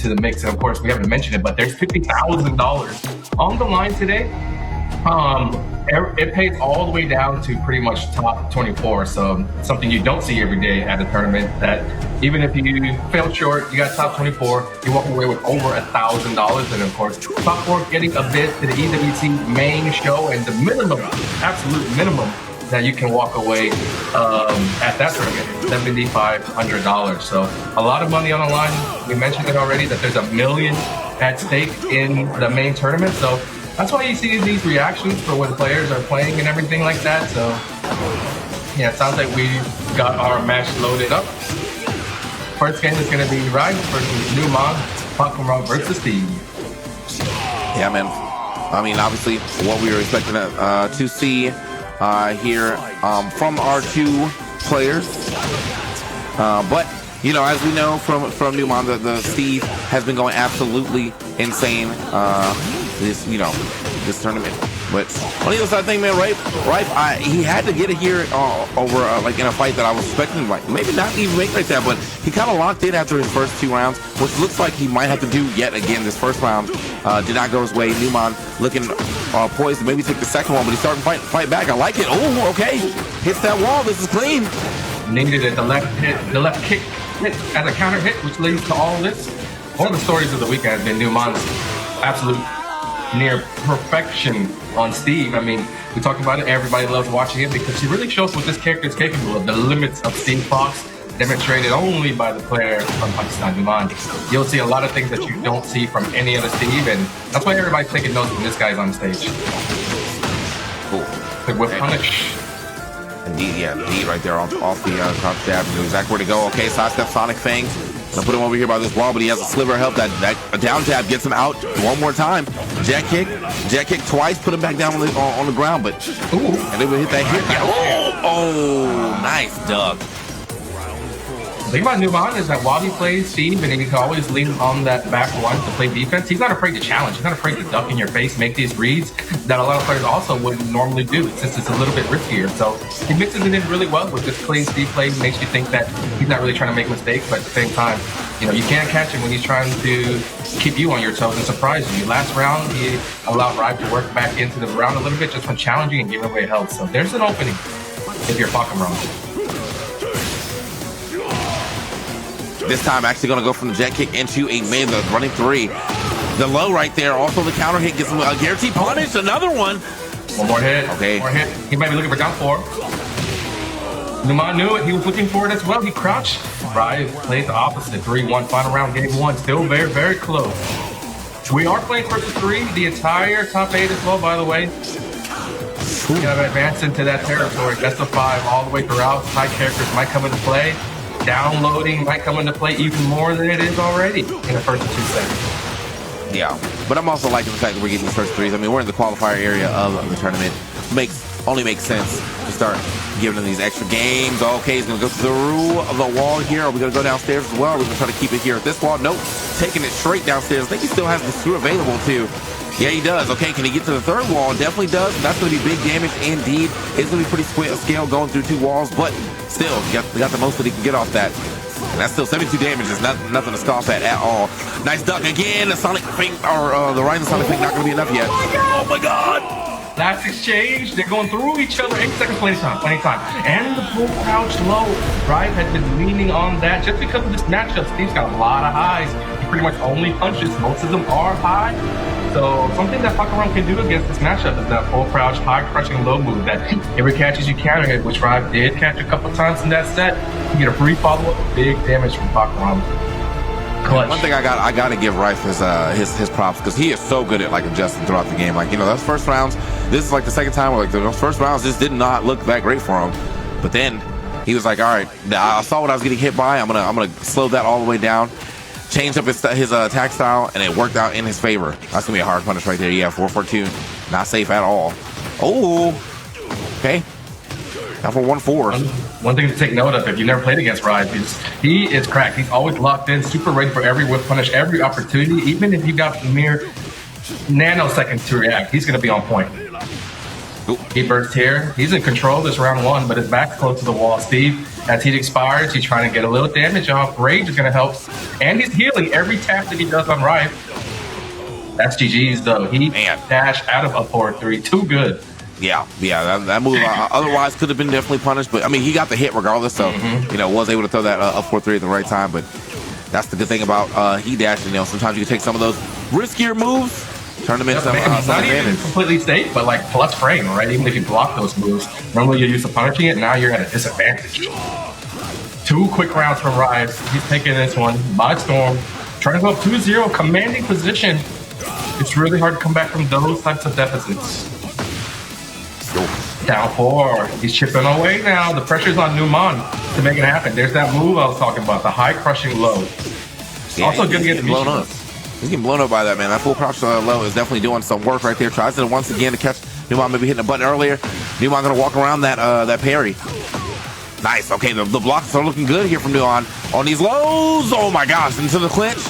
into the mix. And of course, we haven't mentioned it, but there's $50,000 on the line today. It pays all the way down to pretty much top 24. So something you don't see every day at a tournament, that even if you fell short, you got top 24, you walk away with over $1,000. And of course, top 4 getting a bid to the EWC main show, and the minimum, absolute minimum that you can walk away at that tournament, $7,500. So a lot of money on the line. We mentioned it already that there's $1 million at stake in the main tournament. So that's why you see these reactions for when players are playing and everything like that. So yeah, it sounds like we got our match loaded up. First game is going to be Raef versus Numan, Fahkumram versus Steve. Yeah, man. I mean, obviously, what we were expecting to see here from our two players. But, you know, as we know from Numan, the Steve has been going absolutely insane this tournament. But on the other side thing, man, Raef, he had to get it here over like in a fight that I was expecting, like maybe not even make like that, but he kind of locked in after his first 2 rounds, which looks like he might have to do yet again. This first round did not go his way. Numan looking poised to maybe take the second one, but he's starting to fight back. I like it. Oh, okay, hits that wall. This is clean. Needed it. The left kick hit as a counter hit, which leads to all this. One of the stories of the weekend has been Numan's absolute near perfection on Steve. I mean, we talk about it, everybody loves watching it because he really shows what this character is capable of. The limits of SteveFox, demonstrated only by the player from Pakistan, Numan. You'll see a lot of things that you don't see from any other Steve, and that's why everybody's taking notes when this guy's on stage. Cool. The whip punish. Indeed, yeah, indeed, right there off the crouch jab. Knew exactly where to go. Okay, sidestep Sonic Fang. Gonna put him over here by this wall, but he has a sliver of help. That down jab gets him out one more time. Jet kick twice, put him back down on the ground, but and they would hit that hit. Oh, nice duck. The thing about Numan is that while he plays Steve and he can always lean on that back one to play defense, he's not afraid to challenge. He's not afraid to duck in your face, make these reads that a lot of players also wouldn't normally do, since it's a little bit riskier. So he mixes it in really well with this clean Steve play. Makes you think that he's not really trying to make mistakes, but at the same time, you know, you can't catch him when he's trying to keep you on your toes and surprise you. Last round, he allowed Raef to work back into the round a little bit just from challenging and giving away health. So there's an opening if you're Fahkumram. This time, actually going to go from the jet kick into a the running 3. The low right there. Also, the counter hit gets him a guaranteed punish. Another one. One more hit. Okay. One more hit. He might be looking for down 4. Numan knew it. He was looking for it as well. He crouched. Raef played the opposite. 3-1 final round, game 1. Still very, very close. We are playing versus 3. The entire top 8 as well, by the way. We have advanced into that territory. Best of 5 all the way throughout. High characters might come into play. Downloading might come into play even more than it is already in the first 2 seconds. Yeah, but I'm also liking the fact that we're getting these first 3s. I mean, we're in the qualifier area of the tournament. Only makes sense to start giving them these extra games. Okay, he's gonna go through the wall here. Are we gonna go downstairs as well? Are we gonna try to keep it here at this wall? Nope, taking it straight downstairs. I think he still has the screw available too. Yeah, he does. Okay, can he get to the 3rd wall? Definitely does. That's going to be big damage indeed. It's going to be pretty scale going through 2 walls, but still, he got the most that he can get off that. And that's still 72 damage. It's nothing to scoff at all. Nice duck again. The Sonic Fink, or the Rising Sonic Fink, not going to be enough yet. Oh my God! Last exchange. They're going through each other. 8 seconds, plenty time. And the full crouch low. Raef has been leaning on that just because of this matchup. Steve's got a lot of highs. He pretty much only punches. Most of them are high. So something that Fahkumram can do against this matchup is that full crouch, high crushing low move that if it catches you counter hit, which Raef did catch a couple times in that set. You get a free follow-up, big damage from Fahkumram. Clutch. One thing I got to give Raef his props, because he is so good at like adjusting throughout the game. Like, you know, those first rounds, this is like the second time where like those first rounds just did not look that great for him. But then he was like, all right, I saw what I was getting hit by. I'm gonna slow that all the way down. Changed up his attack style, and it worked out in his favor. That's gonna be a hard punish right there. Yeah, 4-4-2, not safe at all. Oh, okay. Now for 1-4. One thing to take note of, if you've never played against Raef, is he is cracked. He's always locked in, super ready for every whip punish, every opportunity. Even if you got mere nanoseconds to react, he's gonna be on point. Ooh. He bursts here. He's in control this round 1, but his back's close to the wall. Steve As heat expires, he's trying to get a little damage off. Rage is going to help. And he's healing every tap that he does on Raef. That's GG's, though. He dashed out of up 4-3. Too good. Yeah, that move otherwise could have been definitely punished. But, I mean, he got the hit regardless. So, you know, was able to throw that up 4-3 at the right time. But that's the good thing about heat dashing. You know, sometimes you can take some of those riskier moves, turn them into some not even completely safe, but like plus frame, right? Even if you block those moves, normally you're used to punishing it. Now you're at a disadvantage. 2 quick rounds from Raef. He's taking this one by storm. Trying to go up 2-0, commanding position. It's really hard to come back from those types of deficits. Down 4. He's chipping away now. The pressure's on Numan to make it happen. There's that move I was talking about, the high crushing low. Yeah, also good to get blown up. He's getting blown up by that, man. That full crouch low is definitely doing some work right there. Tries it once again to catch Numan, maybe hitting a button earlier. Numan gonna walk around that parry. Nice. Okay, the blocks are looking good here from Numan on these lows. Oh my gosh, into the clinch.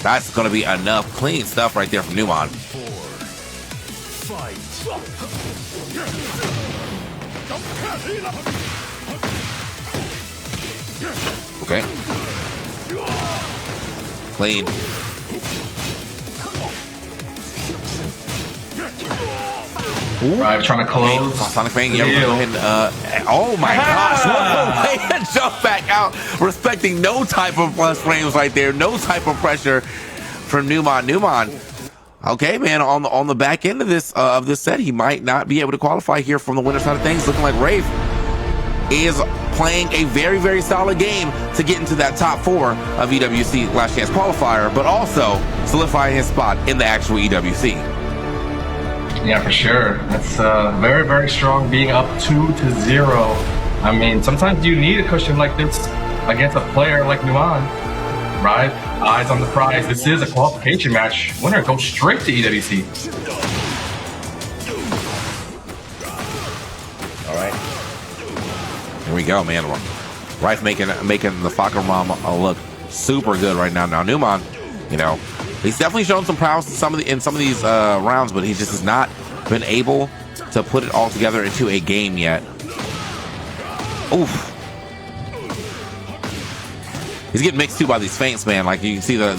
That's gonna be enough clean stuff right there from Numan. Okay. Clean. Right, trying to close. Sonic Fang, yeah, go ahead and, oh my gosh, what a way to jump back out, respecting no type of plus frames right there, no type of pressure from Numan. Numan, okay, man, on the back end of this set, he might not be able to qualify here from the winner side of things. Looking like Raef is playing a very, very solid game to get into that top 4 of EWC LastChance Qualifier, but also solidifying his spot in the actual EWC. Yeah, for sure. That's very, very strong, being up 2-0. I mean, sometimes you need a cushion like this against a player like Numan, right? Eyes on the prize. This is a qualification match. Winner goes straight to EWC. All right. Here we go, man. Raef making the Fahkumram look super good right now. Now Numan, you know, he's definitely shown some prowess in some of these rounds, but he just has not been able to put it all together into a game yet. Oof. He's getting mixed too by these feints, man. Like you can see the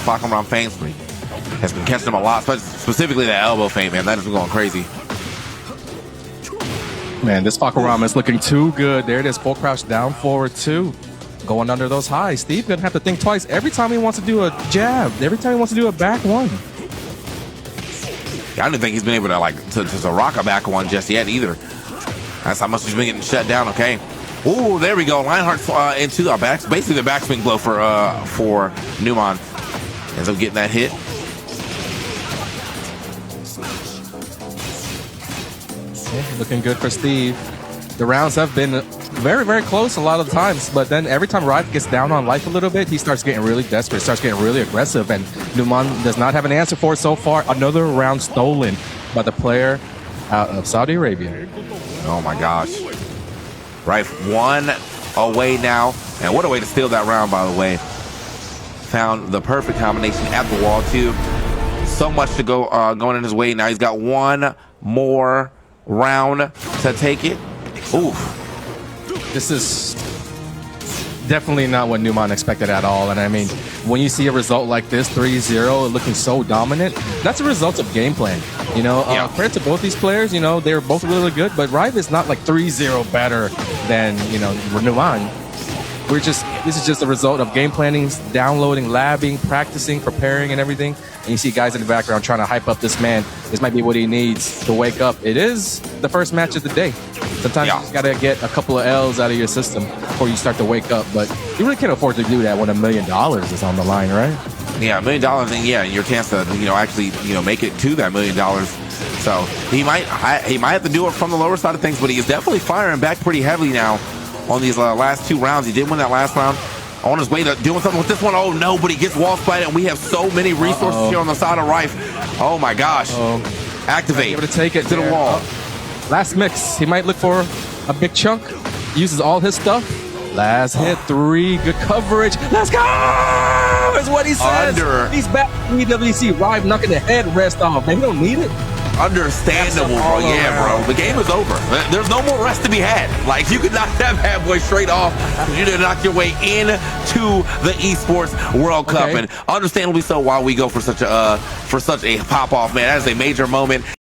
Fahkumram feints has been catching him a lot, specifically that elbow feint, man. That has been going crazy. Man, this Fahkumram is looking too good. There it is, full crouch down forward 2. Going under those highs. Steve gonna have to think twice every time he wants to do a jab, every time he wants to do a back 1. Yeah, I don't think he's been able to rock a back 1 just yet either. That's how much he's been getting shut down. Okay. Ooh, there we go. Lionheart into our backs. Basically, the backswing blow for Numan. Ends up getting that hit. Yeah, looking good for Steve. The rounds have been very, very close a lot of the times, but then every time Raef gets down on life a little bit, he starts getting really desperate, starts getting really aggressive, and Numan does not have an answer for it so far. Another round stolen by the player out of Saudi Arabia. Oh my gosh. Raef 1 away now, and what a way to steal that round, by the way. Found the perfect combination at the wall too. So much to go going in his way. Now he's got 1 more round to take it. Oof. This is definitely not what Numan expected at all. And I mean, when you see a result like this, 3-0, looking so dominant, that's a result of game plan. You know, credit to both these players. You know, they're both really good, but Raef is not like 3-0 better than, you know, Numan. This is just a result of game planning, downloading, labbing, practicing, preparing, and everything. And you see guys in the background trying to hype up this man. This might be what he needs to wake up. It is the first match of the day. Sometimes you just got to get a couple of L's out of your system before you start to wake up. But you really can't afford to do that when $1 million is on the line, right? Yeah, $1 million, and yeah, your chance to actually make it to that $1 million. So he might have to do it from the lower side of things, but he is definitely firing back pretty heavily now on these last 2 rounds. He did win that last round. On his way to doing something with this one. Oh no, but he gets wall spied, and we have so many resources here on the side of Raef. Oh my gosh. Activate. Able to take it to the wall. Last mix. He might look for a big chunk. Uses all his stuff. Last hit 3. Good coverage. Let's go! Is what he says. Under. He's back to EWC. Raef knocking the headrest off. Man, he don't need it. Understandable, bro. Yeah, bro. The game is over. There's no more rest to be had. Like, you could knock that bad boy straight off. You did knock your way into the Esports World Cup, and understandably so. While we go for such a pop off, man, that is a major moment.